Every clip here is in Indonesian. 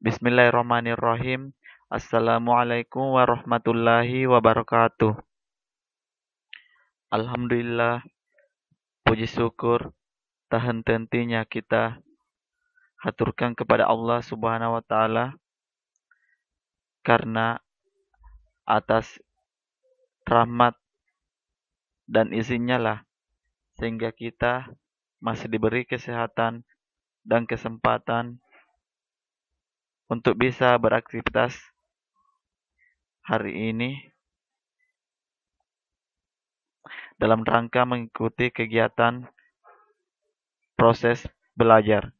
Bismillahirrahmanirrahim. Assalamualaikum warahmatullahi wabarakatuh. Alhamdulillah, puji syukur tahan hentinya kita haturkan kepada Allah Subhanahu wa taala karena atas rahmat dan izinnya lah sehingga kita masih diberi kesehatan dan kesempatan untuk bisa beraktivitas hari ini dalam rangka mengikuti kegiatan proses belajar.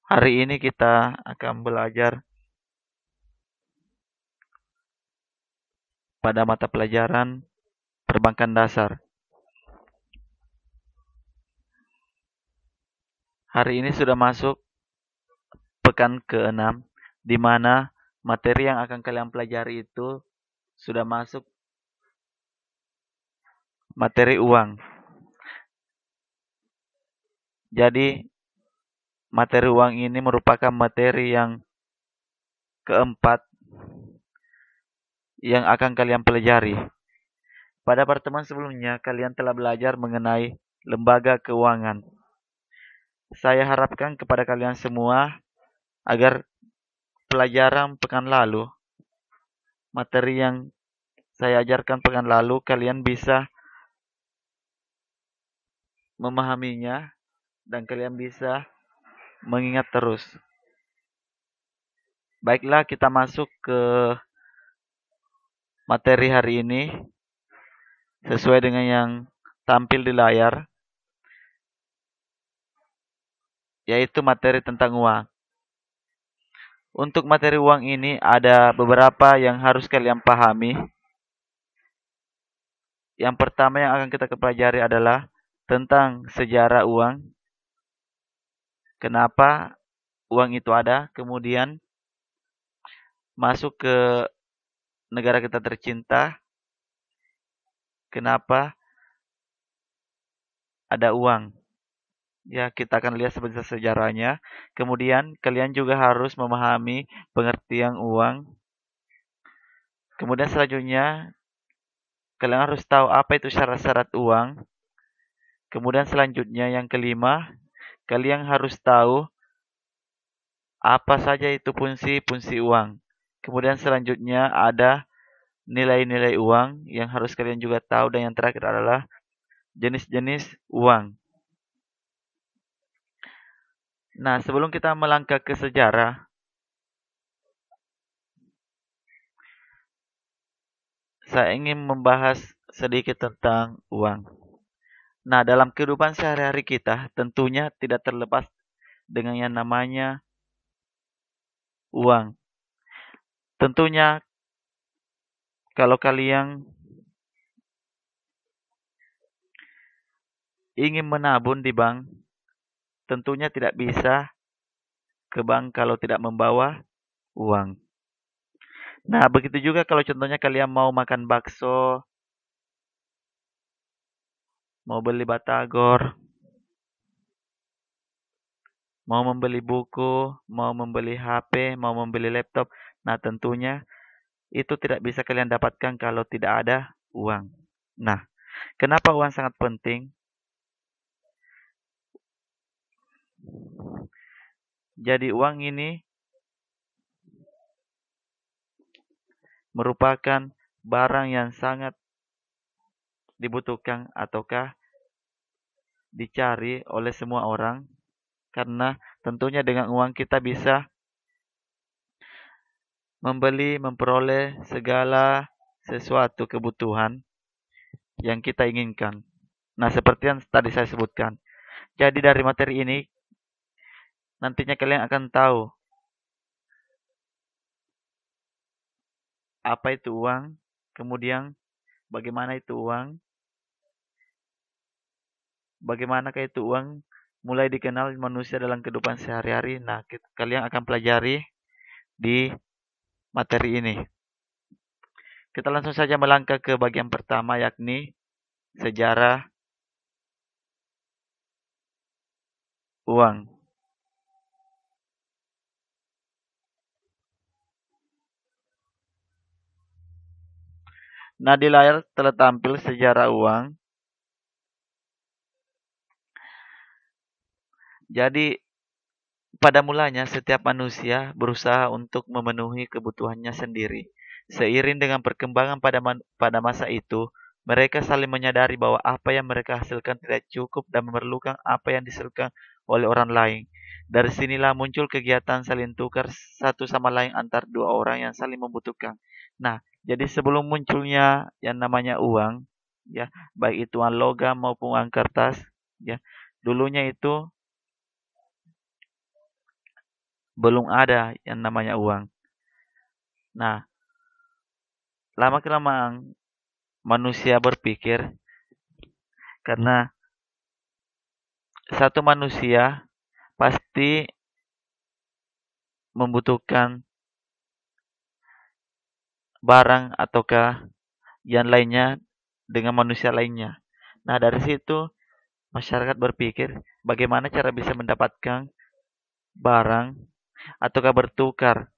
Hari ini kita akan belajar pada mata pelajaran perbankan dasar. Hari ini sudah masuk pekan ke-6, di mana materi yang akan kalian pelajari itu sudah masuk materi uang. Jadi, materi uang ini merupakan materi yang keempat yang akan kalian pelajari. Pada pertemuan sebelumnya, kalian telah belajar mengenai lembaga keuangan. Saya harapkan kepada kalian semua agar pelajaran pekan lalu, materi yang saya ajarkan pekan lalu, kalian bisa memahaminya dan kalian bisa mengingat terus. Baiklah, kita masuk ke materi hari ini sesuai dengan yang tampil di layar, yaitu materi tentang uang. Untuk materi uang ini ada beberapa yang harus kalian pahami. Yang pertama yang akan kita pelajari adalah tentang sejarah uang. Kenapa uang itu ada, kemudian masuk ke negara kita tercinta, kenapa ada uang. Ya, kita akan lihat sebentar sejarahnya. Kemudian, kalian juga harus memahami pengertian uang. Kemudian selanjutnya, kalian harus tahu apa itu syarat-syarat uang. Kemudian selanjutnya, yang kelima, kalian harus tahu apa saja itu fungsi-fungsi uang. Kemudian selanjutnya ada nilai-nilai uang yang harus kalian juga tahu. Dan yang terakhir adalah jenis-jenis uang. Nah, sebelum kita melangkah ke sejarah, saya ingin membahas sedikit tentang uang. Nah, dalam kehidupan sehari-hari kita tentunya tidak terlepas dengan yang namanya uang. Tentunya kalau kalian ingin menabung di bank, tentunya tidak bisa ke bank kalau tidak membawa uang. Nah, begitu juga kalau contohnya kalian mau makan bakso, mau beli batagor, mau membeli buku, mau membeli HP, mau membeli laptop. Nah, tentunya itu tidak bisa kalian dapatkan kalau tidak ada uang. Nah, kenapa uang sangat penting? Jadi uang ini merupakan barang yang sangat dibutuhkan ataukah dicari oleh semua orang, karena tentunya dengan uang kita bisa memperoleh segala sesuatu kebutuhan yang kita inginkan. Nah, seperti yang tadi saya sebutkan. Jadi dari materi ini, nantinya kalian akan tahu apa itu uang, kemudian bagaimana itu uang, bagaimanakah itu uang mulai dikenal manusia dalam kehidupan sehari-hari. Nah, kalian akan pelajari di materi ini. Kita langsung saja melangkah ke bagian pertama, yakni sejarah uang. Nah, di layar telah tampil sejarah uang. Jadi, pada mulanya setiap manusia berusaha untuk memenuhi kebutuhannya sendiri. Seiring dengan perkembangan pada masa itu, mereka saling menyadari bahwa apa yang mereka hasilkan tidak cukup dan memerlukan apa yang dihasilkan oleh orang lain. Dari sinilah muncul kegiatan saling tukar satu sama lain antar dua orang yang saling membutuhkan. Nah, jadi sebelum munculnya yang namanya uang, ya, baik itu uang logam maupun uang kertas, ya, dulunya itu belum ada yang namanya uang. Nah, lama-kelamaan manusia berpikir karena satu manusia pasti membutuhkan barang ataukah yang lainnya dengan manusia lainnya. Nah, dari situ masyarakat berpikir bagaimana cara bisa mendapatkan barang ataukah bertukar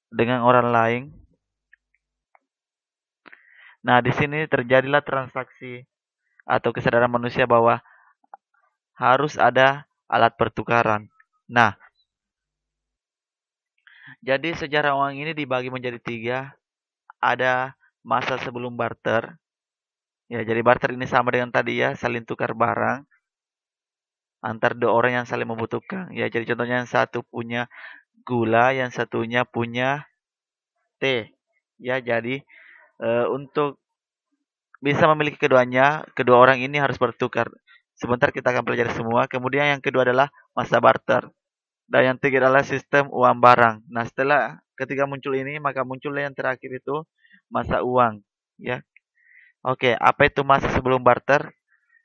dengan orang lain. Nah, di sini terjadilah transaksi atau kesadaran manusia bahwa harus ada alat pertukaran. Nah, jadi sejarah uang ini dibagi menjadi tiga. Ada masa sebelum barter. Ya, jadi barter ini sama dengan tadi ya, saling tukar barang antar dua orang yang saling membutuhkan. Ya, jadi contohnya yang satu punya gula, yang satunya punya teh. Ya, jadi untuk bisa memiliki keduanya, kedua orang ini harus bertukar. Sebentar kita akan pelajari semua. Kemudian yang kedua adalah masa barter. Dan yang ketiga adalah sistem uang barang. Nah, setelah ketika muncul ini, maka muncullah yang terakhir itu masa uang. Ya, oke. Apa itu masa sebelum barter?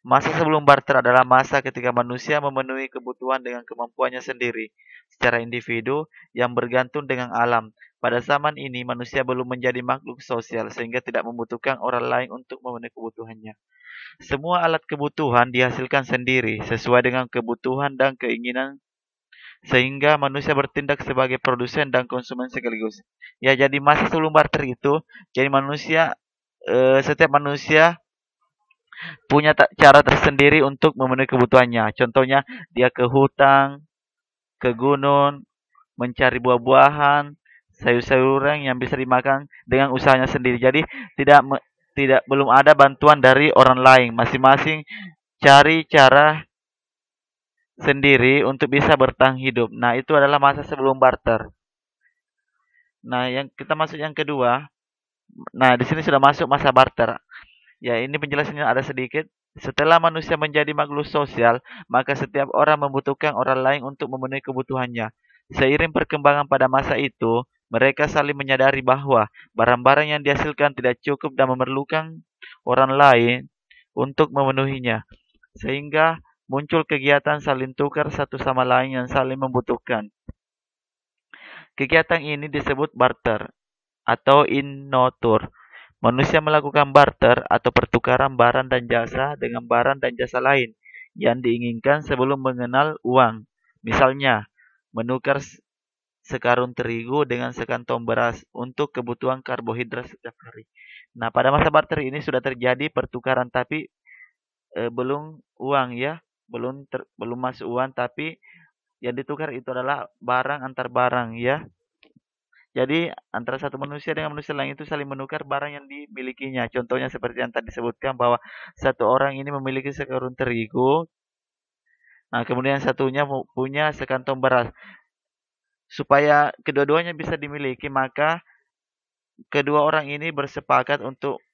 Masa sebelum barter adalah masa ketika manusia memenuhi kebutuhan dengan kemampuannya sendiri, secara individu yang bergantung dengan alam. Pada zaman ini, manusia belum menjadi makhluk sosial sehingga tidak membutuhkan orang lain untuk memenuhi kebutuhannya. Semua alat kebutuhan dihasilkan sendiri sesuai dengan kebutuhan dan keinginan sehingga manusia bertindak sebagai produsen dan konsumen sekaligus. Ya, jadi masa sebelum barter itu, jadi setiap manusia punya cara tersendiri untuk memenuhi kebutuhannya. Contohnya, dia ke hutan, ke gunung, mencari buah-buahan, sayur-sayuran yang bisa dimakan dengan usahanya sendiri. Jadi belum ada bantuan dari orang lain. Masing-masing cari cara sendiri untuk bisa bertahan hidup. Nah, itu adalah masa sebelum barter. Nah, yang kita masuk yang kedua. Nah, di sini sudah masuk masa barter. Ya, ini penjelasannya ada sedikit. Setelah manusia menjadi makhluk sosial, maka setiap orang membutuhkan orang lain untuk memenuhi kebutuhannya. Seiring perkembangan pada masa itu, mereka saling menyadari bahwa barang-barang yang dihasilkan tidak cukup dan memerlukan orang lain untuk memenuhinya. Sehingga muncul kegiatan saling tukar satu sama lain yang saling membutuhkan. Kegiatan ini disebut barter atau innotur. Manusia melakukan barter atau pertukaran barang dan jasa dengan barang dan jasa lain yang diinginkan sebelum mengenal uang. Misalnya, menukar sekarung terigu dengan sekantong beras untuk kebutuhan karbohidrat setiap hari. Nah, pada masa barter ini sudah terjadi pertukaran tapi belum uang ya, belum masuk uang tapi yang ditukar itu adalah barang antar barang ya. Jadi antara satu manusia dengan manusia lain itu saling menukar barang yang dimilikinya. Contohnya seperti yang tadi disebutkan bahwa satu orang ini memiliki sekarung terigu, nah kemudian satunya punya sekantong beras. Supaya kedua-duanya bisa dimiliki, maka kedua orang ini bersepakat untuk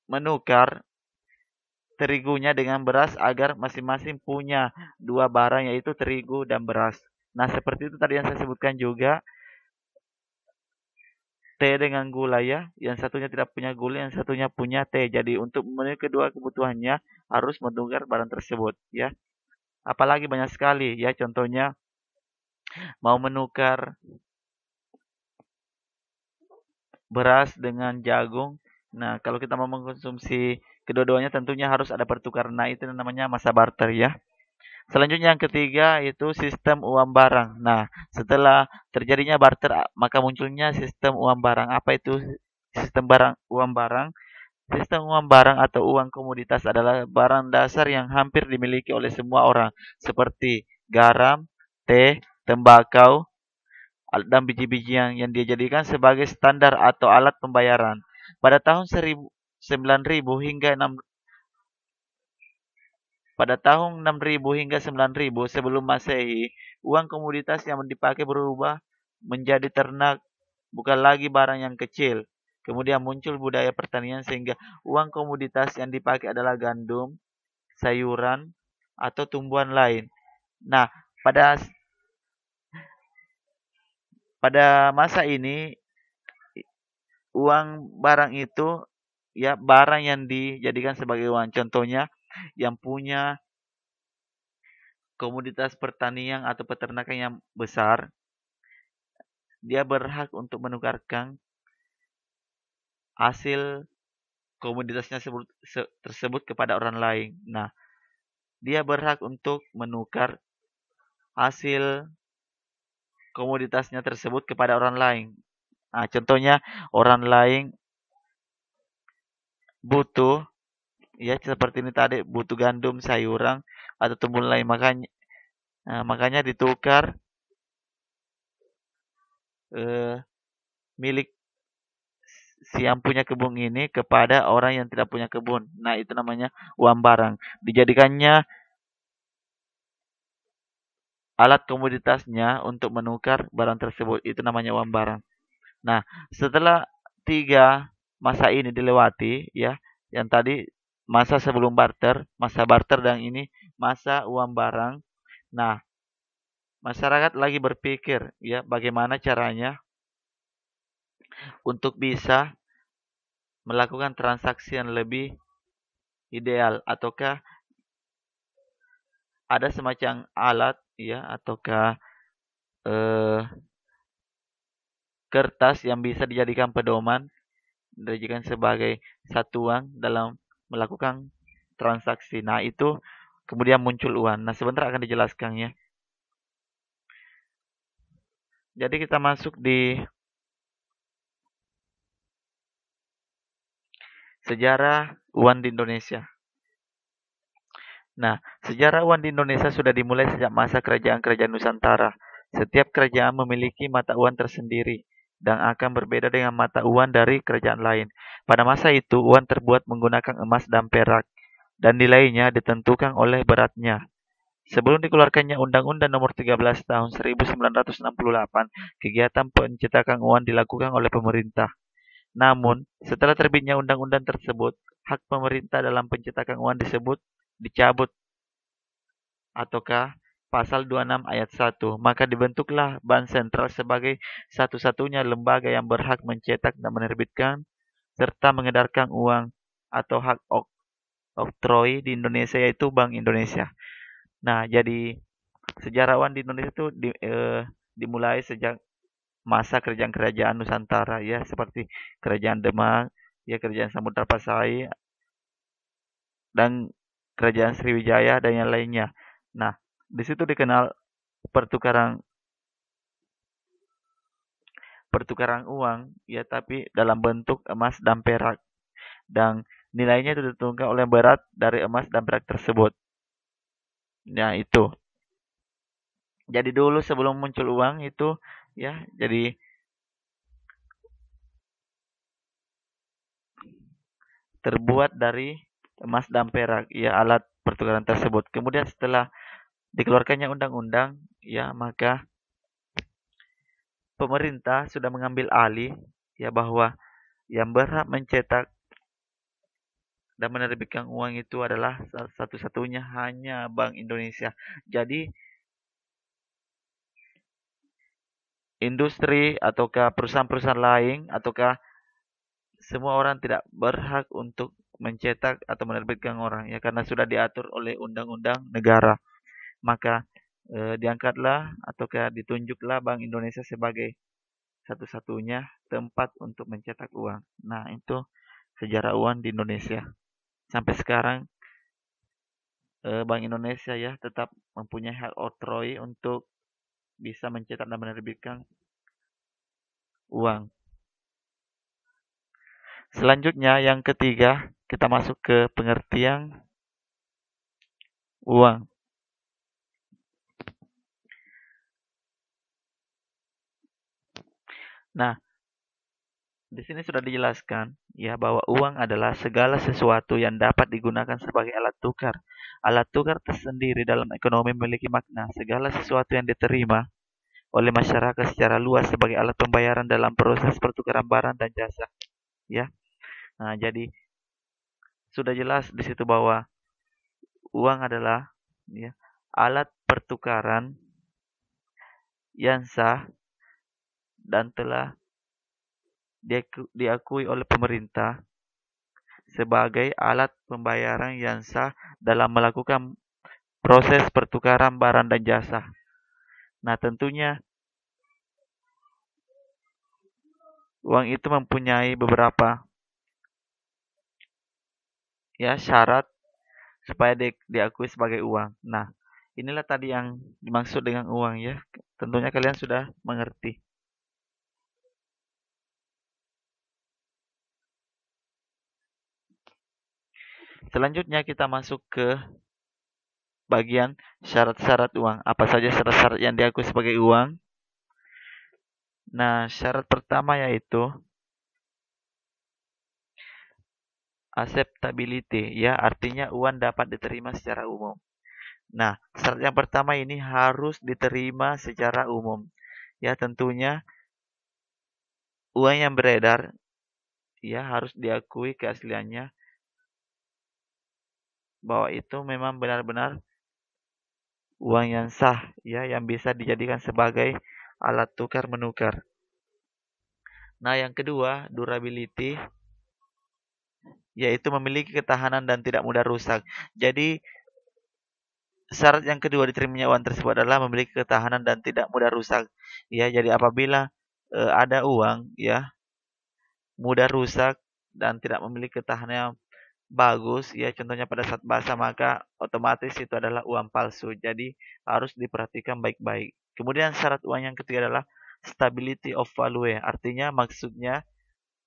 menukar terigunya dengan beras agar masing-masing punya dua barang yaitu terigu dan beras. Nah, seperti itu tadi yang saya sebutkan juga. Teh dengan gula ya, yang satunya tidak punya gula, yang satunya punya teh. Jadi untuk memenuhi kedua kebutuhannya harus menukar barang tersebut ya. Apalagi banyak sekali ya, contohnya mau menukar beras dengan jagung. Nah, kalau kita mau mengkonsumsi kedua-duanya tentunya harus ada pertukaran. Nah, itu namanya masa barter ya. Selanjutnya yang ketiga yaitu sistem uang barang. Nah, setelah terjadinya barter maka munculnya sistem uang barang. Apa itu sistem uang barang? Sistem uang barang atau uang komoditas adalah barang dasar yang hampir dimiliki oleh semua orang seperti garam, teh, tembakau, dan biji-bijian yang dijadikan sebagai standar atau alat pembayaran. Pada tahun 9000 hingga 6 Pada tahun 6000 hingga 9000 sebelum Masehi, uang komoditas yang dipakai berubah menjadi ternak, bukan lagi barang yang kecil. Kemudian muncul budaya pertanian sehingga uang komoditas yang dipakai adalah gandum, sayuran, atau tumbuhan lain. Nah, pada pada masa ini uang barang itu ya barang yang dijadikan sebagai uang. Contohnya yang punya komoditas pertanian atau peternakan yang besar, dia berhak untuk menukarkan hasil komoditasnya tersebut kepada orang lain. Nah, dia berhak untuk menukar hasil komoditasnya tersebut kepada orang lain. Nah, contohnya orang lain butuh ya seperti ini tadi butuh gandum, sayuran atau tumbuhan lain makanya ditukar milik si yang punya kebun ini kepada orang yang tidak punya kebun. Nah, itu namanya uang barang. Dijadikannya alat komoditasnya untuk menukar barang tersebut. Itu namanya uang barang. Nah, setelah 3 masa ini dilewati, ya, yang tadi masa sebelum barter, masa barter dan ini masa uang barang. Nah, masyarakat lagi berpikir, ya, bagaimana caranya untuk bisa melakukan transaksi yang lebih ideal, ataukah ada semacam alat, ya, ataukah eh, kertas yang bisa dijadikan pedoman, dijadikan sebagai satuan dalam melakukan transaksi. Nah, itu kemudian muncul uang. Nah, sebentar akan dijelaskan ya. Jadi kita masuk di sejarah uang di Indonesia. Nah, sejarah uang di Indonesia sudah dimulai sejak masa kerajaan-kerajaan Nusantara. Setiap kerajaan memiliki mata uang tersendiri dan akan berbeda dengan mata uang dari kerajaan lain. Pada masa itu, uang terbuat menggunakan emas dan perak, dan nilainya ditentukan oleh beratnya. Sebelum dikeluarkannya Undang-Undang Nomor 13 Tahun 1968, kegiatan pencetakan uang dilakukan oleh pemerintah. Namun, setelah terbitnya undang-undang tersebut, hak pemerintah dalam pencetakan uang disebut dicabut ataukah Pasal 26 ayat 1, maka dibentuklah Bank Sentral sebagai satu-satunya lembaga yang berhak mencetak dan menerbitkan serta mengedarkan uang atau hak oktroy di Indonesia yaitu Bank Indonesia. Nah, jadi sejarawan di Indonesia itu dimulai sejak masa kerajaan-kerajaan Nusantara ya seperti Kerajaan Demak, ya Kerajaan Samudra Pasai dan Kerajaan Sriwijaya dan yang lainnya. Nah, di situ dikenal pertukaran pertukaran uang ya tapi dalam bentuk emas dan perak dan nilainya itu ditentukan oleh berat dari emas dan perak tersebut. Ya, itu. Jadi dulu sebelum muncul uang itu ya, jadi terbuat dari emas dan perak ya alat pertukaran tersebut. Kemudian setelah dikeluarkannya undang-undang ya maka pemerintah sudah mengambil alih ya bahwa yang berhak mencetak dan menerbitkan uang itu adalah satu-satunya hanya Bank Indonesia. Jadi industri ataukah perusahaan-perusahaan lain ataukah semua orang tidak berhak untuk mencetak atau menerbitkan orang ya karena sudah diatur oleh undang-undang negara. Maka diangkatlah ataukah ditunjuklah Bank Indonesia sebagai satu-satunya tempat untuk mencetak uang. Nah, itu sejarah uang di Indonesia. sampai sekarang Bank Indonesia ya tetap mempunyai hak oktroy untuk bisa mencetak dan menerbitkan uang. Selanjutnya yang ketiga, kita masuk ke pengertian uang. Nah, di sini sudah dijelaskan ya bahwa uang adalah segala sesuatu yang dapat digunakan sebagai alat tukar. Alat tukar tersendiri dalam ekonomi memiliki makna segala sesuatu yang diterima oleh masyarakat secara luas sebagai alat pembayaran dalam proses pertukaran barang dan jasa. Ya, nah jadi sudah jelas di situ bahwa uang adalah ya, alat pertukaran yang sah dan telah diakui oleh pemerintah sebagai alat pembayaran yang sah dalam melakukan proses pertukaran barang dan jasa. Nah, tentunya uang itu mempunyai beberapa ya syarat supaya diakui sebagai uang. Nah, inilah tadi yang dimaksud dengan uang ya. Tentunya kalian sudah mengerti. Selanjutnya kita masuk ke bagian syarat-syarat uang. Apa saja syarat-syarat yang diakui sebagai uang? Nah, syarat pertama yaitu acceptability ya, artinya uang dapat diterima secara umum. Nah, syarat yang pertama ini harus diterima secara umum. Ya, tentunya uang yang beredar ya harus diakui keasliannya bahwa itu memang benar-benar uang yang sah ya yang bisa dijadikan sebagai alat tukar menukar. Nah, yang kedua, durability yaitu memiliki ketahanan dan tidak mudah rusak. Jadi, syarat yang kedua diterimanya uang tersebut adalah memiliki ketahanan dan tidak mudah rusak. Ya, jadi apabila ada uang ya mudah rusak dan tidak memiliki ketahanan yang bagus ya contohnya pada saat basah maka otomatis itu adalah uang palsu. Jadi harus diperhatikan baik-baik. Kemudian syarat uang yang ketiga adalah stability of value. Artinya maksudnya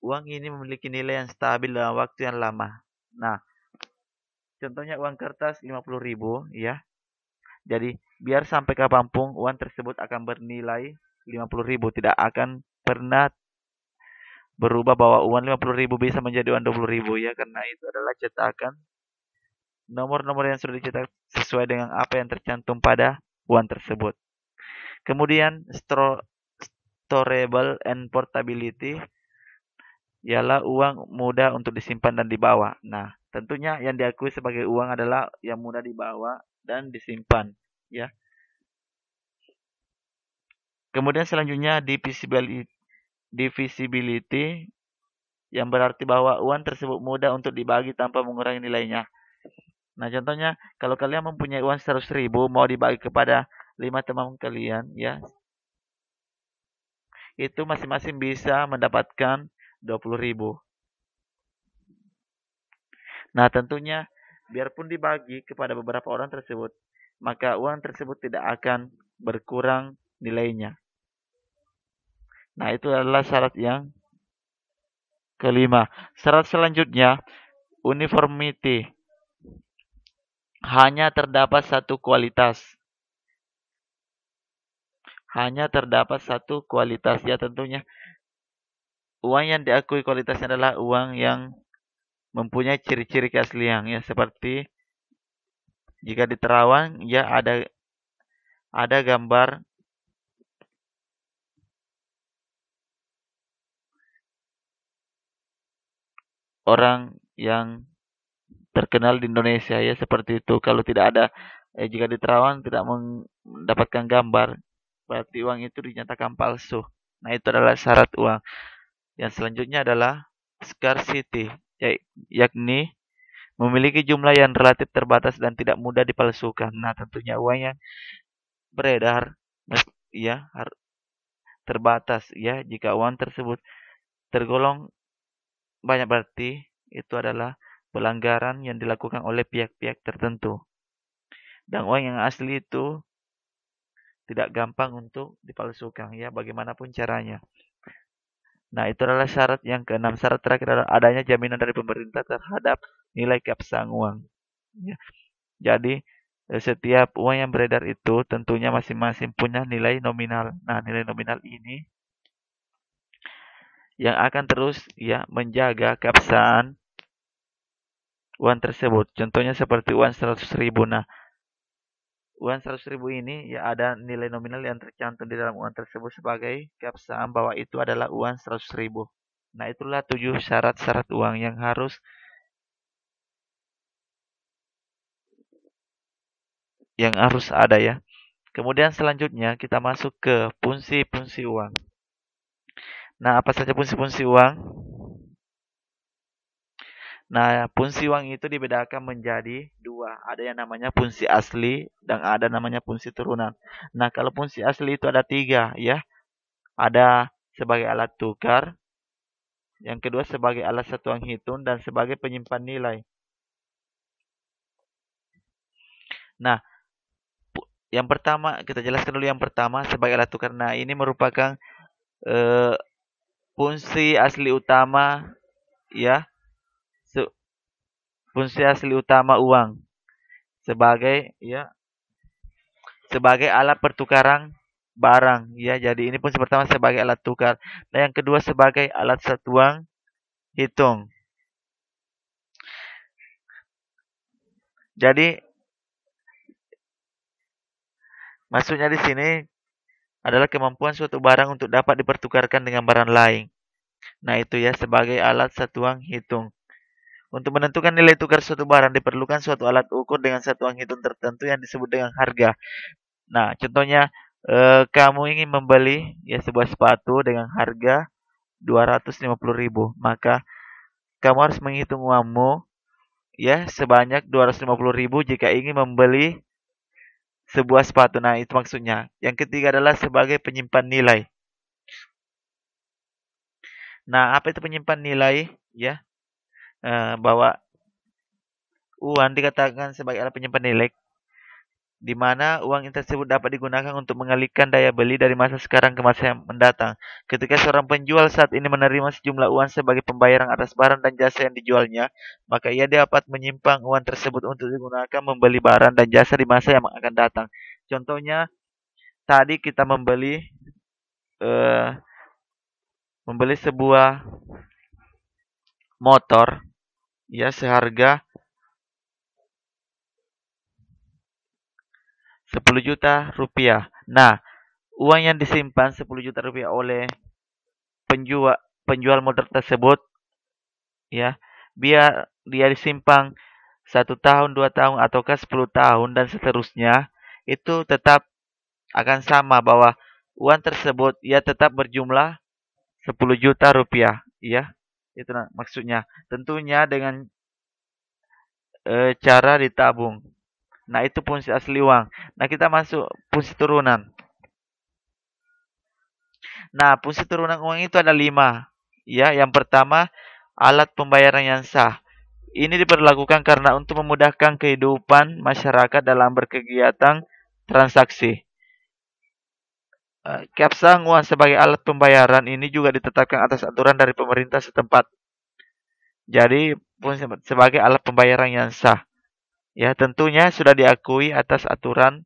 uang ini memiliki nilai yang stabil dalam waktu yang lama. Nah, contohnya uang kertas 50.000 ya. Jadi biar sampai kapanpun uang tersebut akan bernilai 50.000, tidak akan pernah berubah bahwa uang 50.000 bisa menjadi uang 20.000 ya karena itu adalah cetakan nomor-nomor yang sudah dicetak sesuai dengan apa yang tercantum pada uang tersebut. Kemudian storable and portability ialah uang mudah untuk disimpan dan dibawa. Nah, tentunya yang diakui sebagai uang adalah yang mudah dibawa dan disimpan, ya. Kemudian selanjutnya divisibility yang berarti bahwa uang tersebut mudah untuk dibagi tanpa mengurangi nilainya. Nah, contohnya kalau kalian mempunyai uang 100.000 mau dibagi kepada 5 teman kalian, ya, itu masing-masing bisa mendapatkan 20.000. Nah, tentunya biarpun dibagi kepada beberapa orang tersebut, maka uang tersebut tidak akan berkurang nilainya. Nah, itu adalah syarat yang kelima. Syarat selanjutnya, uniformity. Hanya terdapat satu kualitas. Hanya terdapat satu kualitas. Ya, tentunya uang yang diakui kualitasnya adalah uang yang mempunyai ciri-ciri keaslian. Ya, seperti jika di Terawang, ya ada gambar orang yang terkenal di Indonesia ya seperti itu. Kalau tidak ada jika di Terawang tidak mendapatkan gambar, berarti uang itu dinyatakan palsu. Nah, itu adalah syarat uang. Yang selanjutnya adalah scarcity, yakni memiliki jumlah yang relatif terbatas dan tidak mudah dipalsukan. Nah, tentunya uang yang beredar ya terbatas ya. Jika uang tersebut tergolong banyak berarti itu adalah pelanggaran yang dilakukan oleh pihak-pihak tertentu. Dan uang yang asli itu tidak gampang untuk dipalsukan, ya, bagaimanapun caranya. Nah, itu adalah syarat yang keenam. Syarat terakhir adalah adanya jaminan dari pemerintah terhadap nilai keabsahan uang. Ya. Jadi, setiap uang yang beredar itu tentunya masing-masing punya nilai nominal. Nah, nilai nominal ini yang akan terus ya menjaga keabsahan uang tersebut. Contohnya seperti uang 100.000. Nah, uang 100.000 ini ya ada nilai nominal yang tercantum di dalam uang tersebut sebagai keabsahan bahwa itu adalah uang 100.000. Nah, itulah 7 syarat-syarat uang yang harus ada ya. Kemudian selanjutnya kita masuk ke fungsi-fungsi uang. Nah, apa saja fungsi-fungsi uang? Nah, fungsi uang itu dibedakan menjadi dua. Ada yang namanya fungsi asli dan ada namanya fungsi turunan. Nah, kalau fungsi asli itu ada tiga ya. Ada sebagai alat tukar, yang kedua sebagai alat satuan hitung, dan sebagai penyimpan nilai. Nah, yang pertama, kita jelaskan dulu yang pertama sebagai alat tukar. Nah, ini merupakan eh, fungsi asli utama ya, fungsi asli utama uang sebagai alat pertukaran barang ya. Jadi ini fungsi pertama sebagai alat tukar. Dan yang kedua sebagai alat satuan hitung. Jadi maksudnya di sini adalah kemampuan suatu barang untuk dapat dipertukarkan dengan barang lain. Nah, itu ya sebagai alat satuan hitung. Untuk menentukan nilai tukar suatu barang diperlukan suatu alat ukur dengan satuan hitung tertentu yang disebut dengan harga. Nah, contohnya kamu ingin membeli ya sebuah sepatu dengan harga 250.000, maka kamu harus menghitung uangmu ya sebanyak 250.000 jika ingin membeli sebuah sepatu. Nah, itu maksudnya. Yang ketiga adalah sebagai penyimpan nilai. Nah, apa itu penyimpan nilai? Ya, bahwa uang dikatakan sebagai alat penyimpan nilai, di mana uang tersebut dapat digunakan untuk mengalihkan daya beli dari masa sekarang ke masa yang mendatang. Ketika seorang penjual saat ini menerima sejumlah uang sebagai pembayaran atas barang dan jasa yang dijualnya, maka ia dapat menyimpan uang tersebut untuk digunakan membeli barang dan jasa di masa yang akan datang. Contohnya, tadi kita eh, membeli sebuah motor ya seharga 10 juta rupiah. Nah, uang yang disimpan 10 juta rupiah oleh penjual penjual motor tersebut ya, biar dia disimpan 1 tahun, 2 tahun, ataukah 10 tahun dan seterusnya, itu tetap akan sama bahwa uang tersebut ya tetap berjumlah 10 juta rupiah ya. Itu maksudnya. Tentunya dengan cara ditabung. Nah, itu fungsi asli uang. Nah, kita masuk fungsi turunan. Nah, fungsi turunan uang itu ada 5. Ya, yang pertama, alat pembayaran yang sah. Ini diperlakukan karena untuk memudahkan kehidupan masyarakat dalam berkegiatan transaksi. Keabsahan uang sebagai alat pembayaran ini juga ditetapkan atas aturan dari pemerintah setempat. Jadi, fungsi sebagai alat pembayaran yang sah. Ya, tentunya sudah diakui atas aturan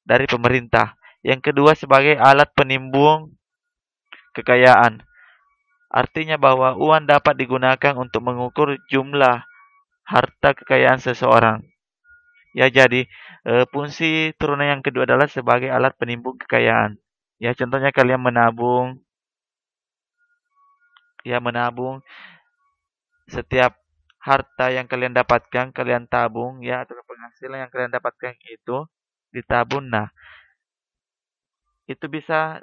dari pemerintah. Yang kedua sebagai alat penimbun kekayaan. Artinya bahwa uang dapat digunakan untuk mengukur jumlah harta kekayaan seseorang. Ya, jadi fungsi turunan yang kedua adalah sebagai alat penimbun kekayaan. Ya, contohnya kalian menabung. Ya, menabung setiap harta yang kalian dapatkan, kalian tabung ya, atau penghasilan yang kalian dapatkan itu ditabung. Nah, itu bisa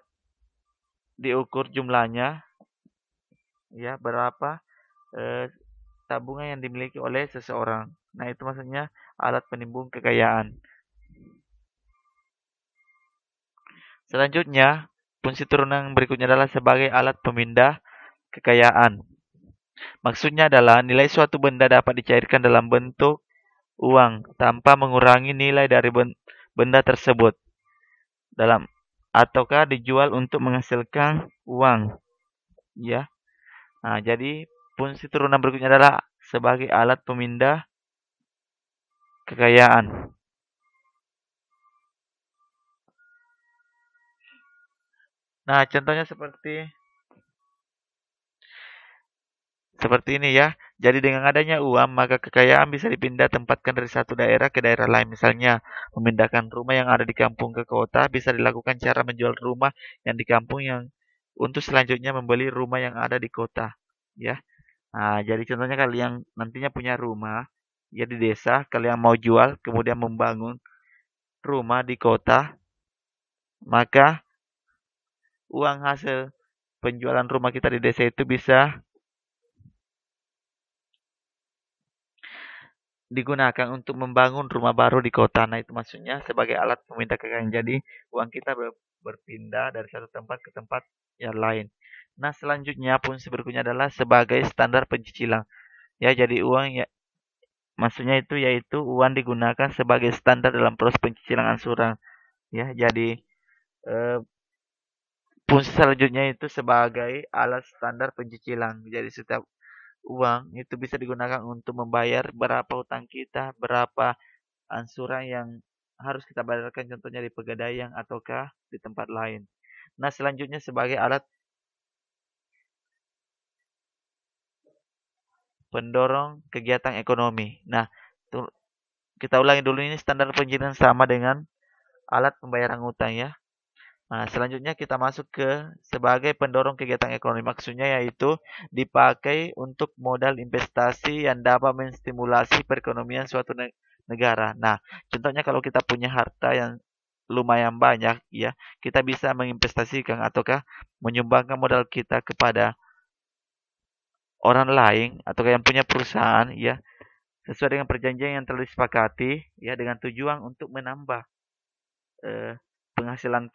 diukur jumlahnya ya berapa tabungan yang dimiliki oleh seseorang. Nah, itu maksudnya alat penimbun kekayaan. Selanjutnya, fungsi turunan berikutnya adalah sebagai alat pemindah kekayaan. Maksudnya adalah nilai suatu benda dapat dicairkan dalam bentuk uang tanpa mengurangi nilai dari benda tersebut dalam ataukah dijual untuk menghasilkan uang, ya. Nah, jadi fungsi turunan berikutnya adalah sebagai alat pemindah kekayaan. Nah, contohnya seperti ini ya. Jadi dengan adanya uang, maka kekayaan bisa dipindah tempatkan dari satu daerah ke daerah lain. Misalnya, memindahkan rumah yang ada di kampung ke kota bisa dilakukan cara menjual rumah yang di kampung yang untuk selanjutnya membeli rumah yang ada di kota, ya. Nah, jadi contohnya kalian nantinya punya rumah ya di desa, kalian mau jual, kemudian membangun rumah di kota, maka uang hasil penjualan rumah kita di desa itu bisa digunakan untuk membangun rumah baru di kota. Nah, itu maksudnya sebagai alat pemindah kekayaan. Jadi, uang kita berpindah dari satu tempat ke tempat yang lain. Nah, selanjutnya fungsi berikutnya adalah sebagai standar pencicilan. Ya, jadi uang ya maksudnya itu yaitu uang digunakan sebagai standar dalam proses pencicilan angsuran. Ya, jadi eh, fungsi selanjutnya itu sebagai alat standar pencicilan. Jadi setiap uang itu bisa digunakan untuk membayar berapa hutang kita, berapa angsuran yang harus kita bayarkan contohnya di Pegadaian ataukah di tempat lain. Nah, selanjutnya sebagai alat pendorong kegiatan ekonomi. Nah, kita ulangi dulu ini standar pencicilan sama dengan alat pembayaran utang ya. Nah, selanjutnya kita masuk ke sebagai pendorong kegiatan ekonomi. Maksudnya yaitu dipakai untuk modal investasi yang dapat menstimulasi perekonomian suatu negara. Nah, contohnya kalau kita punya harta yang lumayan banyak, ya, kita bisa menginvestasikan ataukah menyumbangkan modal kita kepada orang lain atau yang punya perusahaan, ya, sesuai dengan perjanjian yang telah disepakati, ya, dengan tujuan untuk menambah eh, penghasilan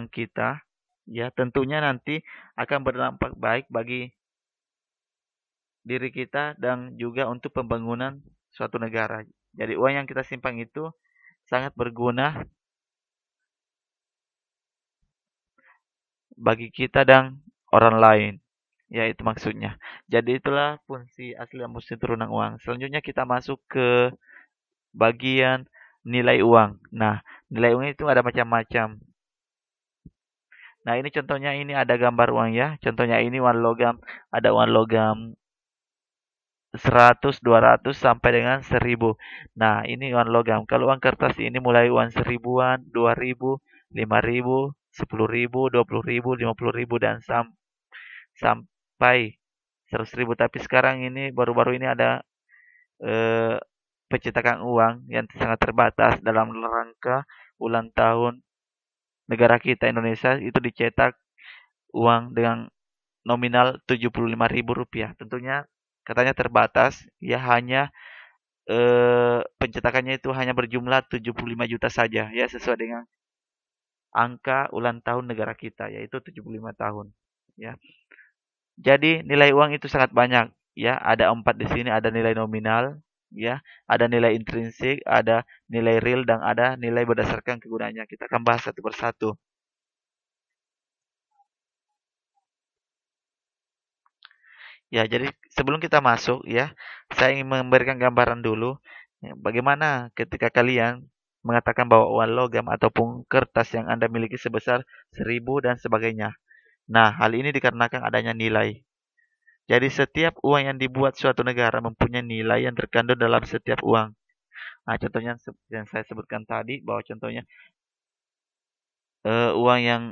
kita ya tentunya nanti akan berdampak baik bagi diri kita dan juga untuk pembangunan suatu negara. Jadi uang yang kita simpan itu sangat berguna bagi kita dan orang lain. Ya itu maksudnya. Jadi itulah fungsi asli dan fungsi turunan uang. Selanjutnya kita masuk ke bagian nilai uang. Nah, nilai uang itu ada macam-macam. Nah, ini contohnya ini ada gambar uang ya. Contohnya ini uang logam. Ada uang logam 100, 200 sampai dengan 1000. Nah, ini uang logam. Kalau uang kertas ini mulai uang 1000-an, 2000, 5000, 10.000, 20.000, 50.000 dan sampai 100.000. Tapi sekarang ini baru-baru ini ada eh, pencetakan uang yang sangat terbatas dalam rangka ulang tahun negara kita Indonesia itu dicetak uang dengan nominal Rp75.000. Tentunya katanya terbatas, ya hanya pencetakannya itu hanya berjumlah 75 juta saja, ya sesuai dengan angka ulang tahun negara kita, yaitu 75 tahun. Ya, jadi nilai uang itu sangat banyak, ya. Ada 4 di sini, ada nilai nominal, ya, ada nilai intrinsik, ada nilai real, dan ada nilai berdasarkan kegunaannya. Kita akan bahas satu persatu. Ya, jadi sebelum kita masuk ya, saya ingin memberikan gambaran dulu ya, bagaimana ketika kalian mengatakan bahwa uang logam ataupun kertas yang Anda miliki sebesar 1000 dan sebagainya. Nah, hal ini dikarenakan adanya nilai. Jadi setiap uang yang dibuat suatu negara mempunyai nilai yang terkandung dalam setiap uang. Nah, contohnya yang saya sebutkan tadi bahwa contohnya uang yang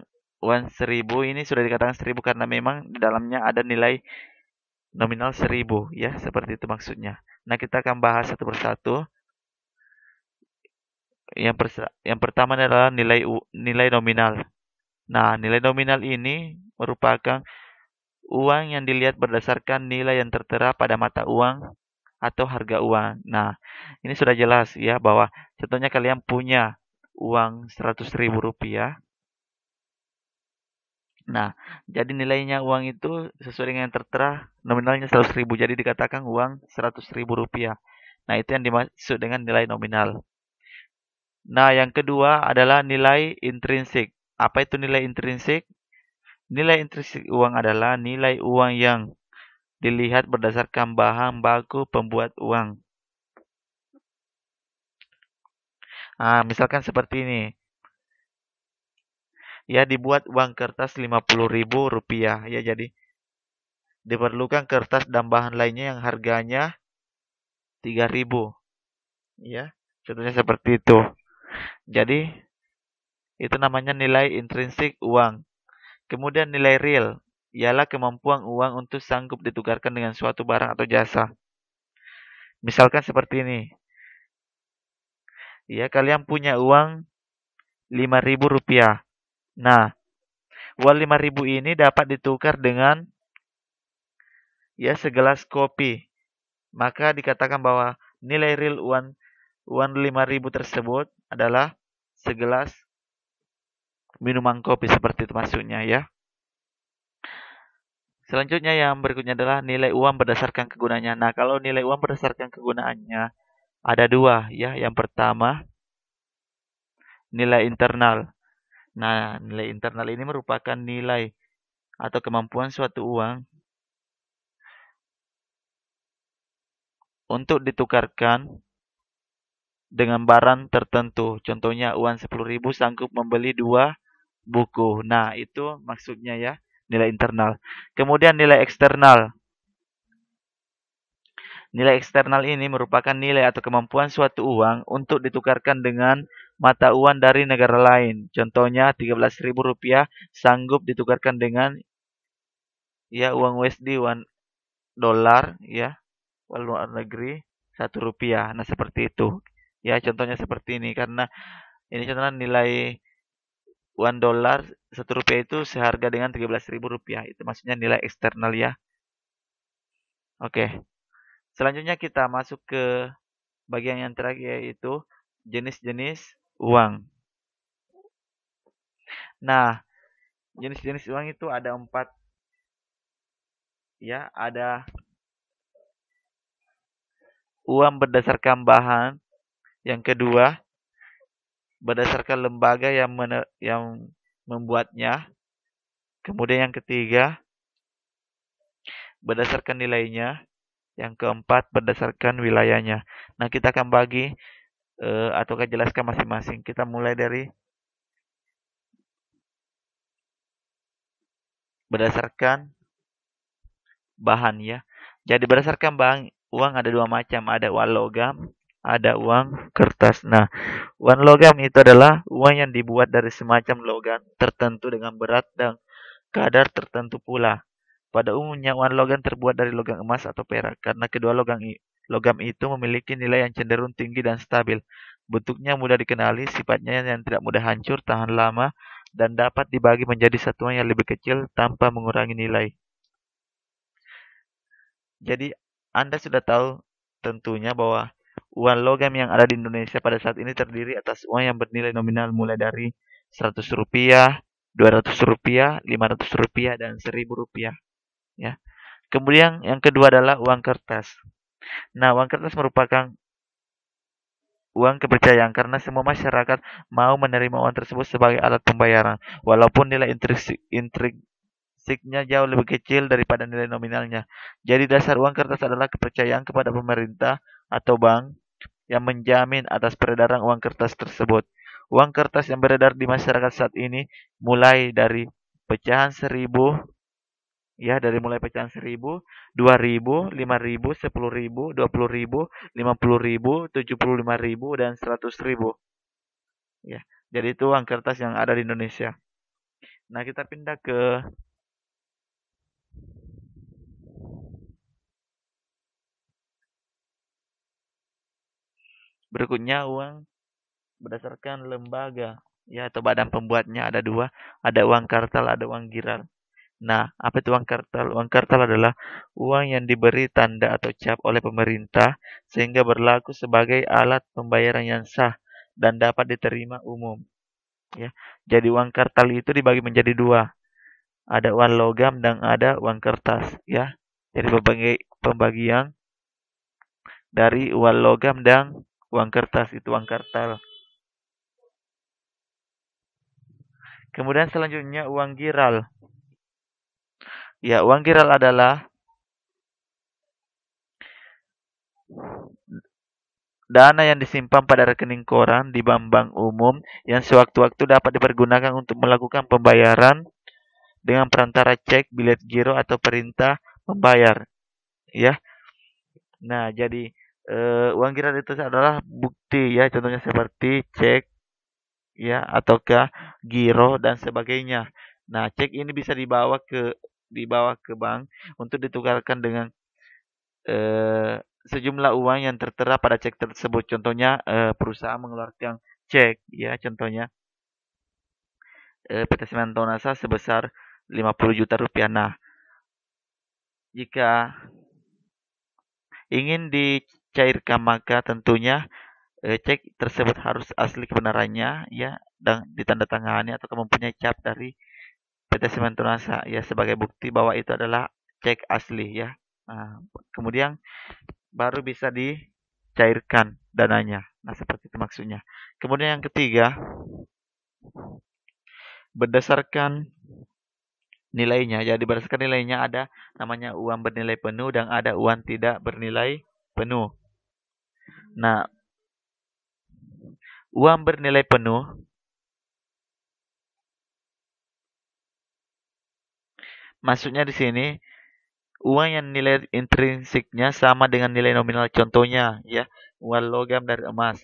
uang 1000 ini sudah dikatakan 1000 karena memang di dalamnya ada nilai nominal 1000 ya, seperti itu maksudnya. Nah, kita akan bahas satu persatu. Yang pertama adalah nilai nominal. Nah, nilai nominal ini merupakan uang yang dilihat berdasarkan nilai yang tertera pada mata uang atau harga uang. Nah, ini sudah jelas ya bahwa contohnya kalian punya uang 100.000 rupiah. Nah, jadi nilainya uang itu sesuai dengan yang tertera nominalnya 100.000. Jadi dikatakan uang 100.000 rupiah. Nah, itu yang dimaksud dengan nilai nominal. Nah, yang kedua adalah nilai intrinsik. Apa itu nilai intrinsik? Nilai intrinsik uang adalah nilai uang yang dilihat berdasarkan bahan baku pembuat uang. Nah, misalkan seperti ini. Ya, dibuat uang kertas 50.000 rupiah. Ya, jadi diperlukan kertas dan bahan lainnya yang harganya 3.000. Ya, contohnya seperti itu. Jadi, itu namanya nilai intrinsik uang. Kemudian nilai real, ialah kemampuan uang untuk sanggup ditukarkan dengan suatu barang atau jasa. Misalkan seperti ini. Ya, kalian punya uang 5.000 rupiah. Nah, uang 5.000 ini dapat ditukar dengan ya segelas kopi. Maka dikatakan bahwa nilai real uang 5.000 tersebut adalah segelas minuman kopi, seperti itu maksudnya ya. Selanjutnya yang berikutnya adalah nilai uang berdasarkan kegunaannya. Nah, kalau nilai uang berdasarkan kegunaannya ada dua ya. Yang pertama nilai internal. Nah, nilai internal ini merupakan nilai atau kemampuan suatu uang untuk ditukarkan dengan barang tertentu. Contohnya uang 10.000 sanggup membeli 2 buku. Nah, itu maksudnya ya, nilai internal. Kemudian nilai eksternal. Nilai eksternal ini merupakan nilai atau kemampuan suatu uang untuk ditukarkan dengan mata uang dari negara lain. Contohnya 13.000 rupiah sanggup ditukarkan dengan ya uang USD, uang dolar ya, uang luar negeri 1 rupiah. Nah, seperti itu. Ya, contohnya seperti ini karena ini contohnya nilai uang dolar 1 rupiah itu seharga dengan 13.000 rupiah. Itu maksudnya nilai eksternal ya. Oke. Selanjutnya kita masuk ke bagian yang terakhir yaitu jenis-jenis uang. Nah, jenis-jenis uang itu ada 4 ya. Ada uang berdasarkan bahan. Yang kedua, berdasarkan lembaga yang membuatnya. Kemudian yang ketiga, berdasarkan nilainya. Yang keempat, berdasarkan wilayahnya. Nah, kita akan bagi ataukah jelaskan masing-masing. Kita mulai dari berdasarkan bahan ya. Jadi berdasarkan bahan uang ada dua macam, ada uang logam, ada uang kertas. Nah, uang logam itu adalah uang yang dibuat dari semacam logam tertentu dengan berat dan kadar tertentu pula. Pada umumnya uang logam terbuat dari logam emas atau perak karena kedua logam itu memiliki nilai yang cenderung tinggi dan stabil. Bentuknya mudah dikenali, sifatnya yang tidak mudah hancur, tahan lama, dan dapat dibagi menjadi satuan yang lebih kecil tanpa mengurangi nilai. Jadi Anda sudah tahu tentunya bahwa uang logam yang ada di Indonesia pada saat ini terdiri atas uang yang bernilai nominal mulai dari 100 rupiah, 200 rupiah, 500 rupiah, dan 1.000 rupiah. Ya. Kemudian yang kedua adalah uang kertas. Nah, uang kertas merupakan uang kepercayaan karena semua masyarakat mau menerima uang tersebut sebagai alat pembayaran, walaupun nilai intrinsiknya jauh lebih kecil daripada nilai nominalnya. Jadi dasar uang kertas adalah kepercayaan kepada pemerintah atau bank yang menjamin atas peredaran uang kertas tersebut. Uang kertas yang beredar di masyarakat saat ini mulai dari pecahan 1.000, ya, dari mulai pecahan 1.000, 2.000, 5.000, 10.000, 20.000, 50.000, 75.000, dan 100.000. Ya, jadi itu uang kertas yang ada di Indonesia. Nah, kita pindah ke berikutnya uang berdasarkan lembaga, ya, atau badan pembuatnya ada dua, ada uang kartal, ada uang giral. Nah, apa itu uang kartal? Uang kartal adalah uang yang diberi tanda atau cap oleh pemerintah sehingga berlaku sebagai alat pembayaran yang sah dan dapat diterima umum. Ya, jadi uang kartal itu dibagi menjadi dua. ada uang logam dan ada uang kertas ya. Jadi pembagian dari uang logam dan uang kertas itu uang kartal. Kemudian selanjutnya uang giral. Ya, uang giral adalah dana yang disimpan pada rekening koran di bank-bank umum yang sewaktu-waktu dapat dipergunakan untuk melakukan pembayaran dengan perantara cek, bilet giro atau perintah membayar, ya. Nah, jadi uang giral itu adalah bukti ya, contohnya seperti cek ya ataukah giro dan sebagainya. Nah, cek ini bisa dibawa ke bank untuk ditukarkan dengan sejumlah uang yang tertera pada cek tersebut. Contohnya perusahaan mengeluarkan cek ya, contohnya PT Semen Tonasa sebesar 50 juta rupiah. Nah, jika ingin dicairkan maka tentunya cek tersebut harus asli kebenarannya ya dan ditandatangani atau mempunyai cap dari PT Semen Tonasa ya sebagai bukti bahwa itu adalah cek asli ya. Nah, kemudian baru bisa dicairkan dananya. Nah, seperti itu maksudnya. Kemudian yang ketiga, berdasarkan nilainya. Jadi berdasarkan nilainya ada namanya uang bernilai penuh dan ada uang tidak bernilai penuh. Nah, uang bernilai penuh maksudnya di sini uang yang nilai intrinsiknya sama dengan nilai nominal, contohnya ya, uang logam dari emas,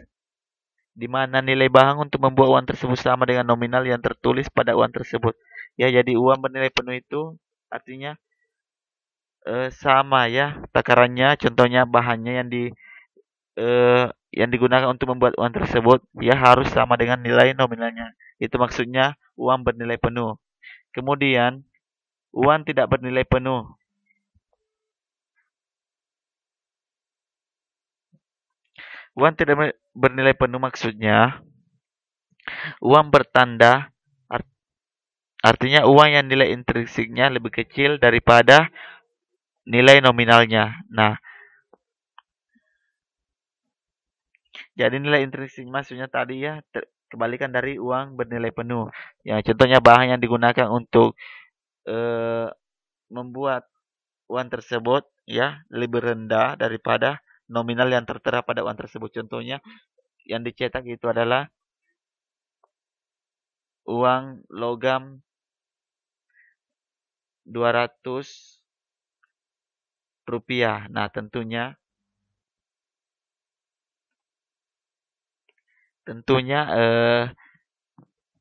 di mana nilai bahan untuk membuat uang tersebut sama dengan nominal yang tertulis pada uang tersebut. Ya, jadi uang bernilai penuh itu artinya sama ya takarannya, contohnya bahannya yang digunakan untuk membuat uang tersebut ya harus sama dengan nilai nominalnya. Itu maksudnya uang bernilai penuh. Kemudian uang tidak bernilai penuh. Uang tidak bernilai penuh maksudnya uang bertanda, artinya uang yang nilai intrinsiknya lebih kecil daripada nilai nominalnya. Nah, jadi nilai intrinsik maksudnya tadi ya kebalikan dari uang bernilai penuh. Ya, contohnya bahan yang digunakan untuk eh, membuat uang tersebut ya lebih rendah daripada nominal yang tertera pada uang tersebut. Contohnya yang dicetak itu adalah uang logam 200 rupiah. Nah, tentunya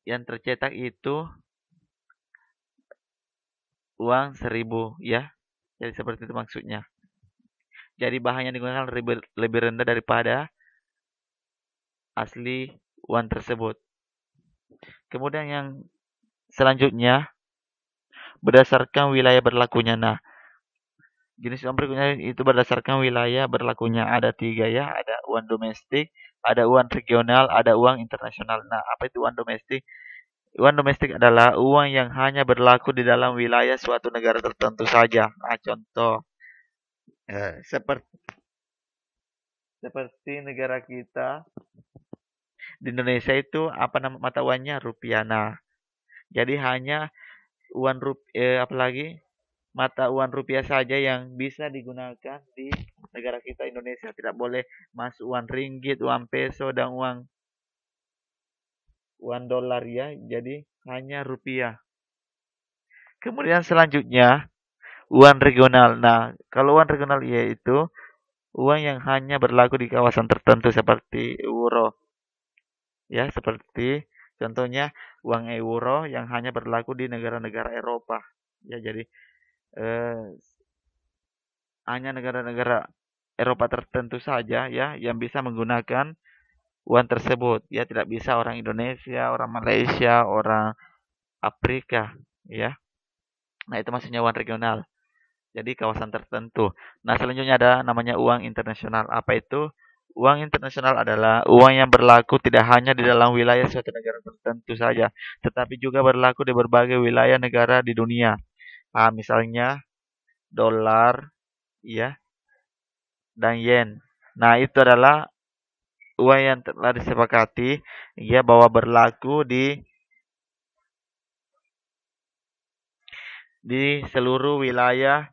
yang tercetak itu uang 1000 ya. Jadi seperti itu maksudnya. Jadi bahan yang digunakan lebih rendah daripada asli uang tersebut. Kemudian yang selanjutnya berdasarkan wilayah berlakunya. Nah, jenis uang berikutnya itu berdasarkan wilayah berlakunya. Ada 3 ya, ada uang domestik, ada uang regional, ada uang internasional. Nah, apa itu uang domestik? Uang domestik adalah uang yang hanya berlaku di dalam wilayah suatu negara tertentu saja. Nah, contoh seperti negara kita di Indonesia itu apa nama mata uangnya rupiah. Nah, jadi hanya apalagi mata uang rupiah saja yang bisa digunakan di negara kita Indonesia. Tidak boleh masuk uang ringgit, uang peso dan uang dolar ya. Jadi hanya rupiah. Kemudian selanjutnya uang regional. Nah, kalau uang regional yaitu uang yang hanya berlaku di kawasan tertentu seperti euro. Ya, seperti contohnya uang euro yang hanya berlaku di negara-negara Eropa. Ya, jadi eh, hanya negara-negara Eropa tertentu saja ya yang bisa menggunakan uang tersebut. Ya, tidak bisa orang Indonesia, orang Malaysia, orang Afrika, ya. Nah, itu maksudnya uang regional. Jadi kawasan tertentu. Nah, selanjutnya ada namanya uang internasional. Apa itu? Uang internasional adalah uang yang berlaku tidak hanya di dalam wilayah suatu negara tertentu saja, tetapi juga berlaku di berbagai wilayah negara di dunia. Misalnya dolar, ya, dan yen. Nah, itu adalah uang yang telah disepakati, ya, bahwa berlaku di seluruh wilayah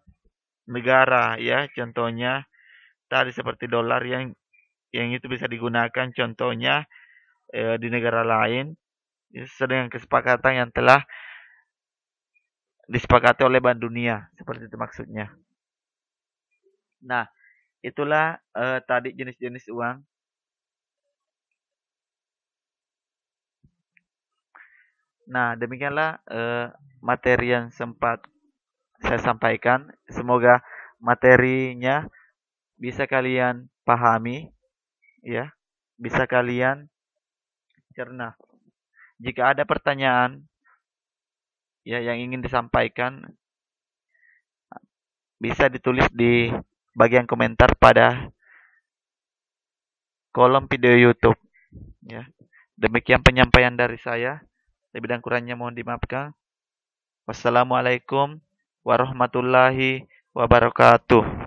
negara, ya. Contohnya tadi seperti dolar yang itu bisa digunakan contohnya di negara lain dengan kesepakatan yang telah disepakati oleh Bank Dunia, seperti itu maksudnya. Nah, itulah tadi jenis-jenis uang. Nah, demikianlah materi yang sempat saya sampaikan. Semoga materinya bisa kalian pahami, ya, bisa kalian cerna. Jika ada pertanyaan ya yang ingin disampaikan, bisa ditulis di bagian komentar pada kolom video YouTube. Ya, demikian penyampaian dari saya. Lebih dan kurangnya mohon dimaafkan. Wassalamualaikum warahmatullahi wabarakatuh.